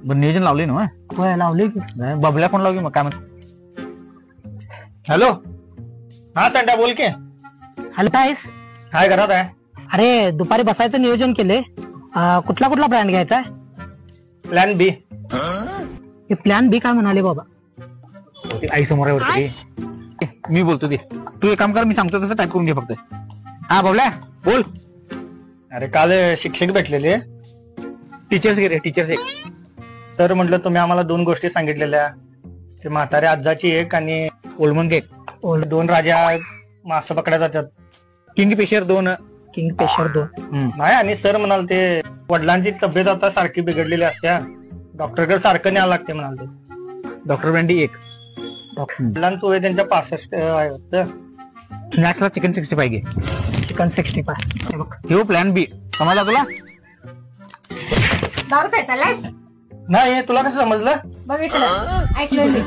बरं नियोजन लावले ना? होय लावले की. बबल्या कोण लावली मग काय म्हणत? हॅलो, हा संड्या बोल की. हॅलो आहेस? हाय घरात आहे. अरे दुपारी बसायचं नियोजन केले. कुठला कुठला ब्रँड घ्यायचा? प्लॅन बी. प्लॅन बी काय म्हणाले बाबा? आई समोर आहे. मी बोलतो ते. तू एक काम कर, मी सांगतो तसं टाईप करून घे फक्त. हा बबल्या बोल. अरे काल शिक्षक भेटलेले, टीचर्स घे रे, टीचर्स एक. तर म्हटलं तुम्ही आम्हाला 2 गोष्टी सांगितलेल्या, ते म्हाताऱ्या आजाची एक आणि ओलमन केक. 2 राजा मासे पकड्या जातात. किंगफिशर 2. किंगफिशर 2. नाही, आणि सर म्हणाल ते वडिलांची तब्येत आता सारखी बिघडलेली असत्या, डॉक्टरकडे सारखं न्यावं लागते म्हणाल ते. Doctor brandy 1. वडिलांचं वय त्यांच्या 65 आहे वाटतं. स्नॅक्सला चिकन 65 घे. चिकन 65. हे बघ. हो प्लॅन बी. समजला तुला? दारू काय चाललास? नाही, तुला कसं समजलं? बघ इकडं ऐकलं मी.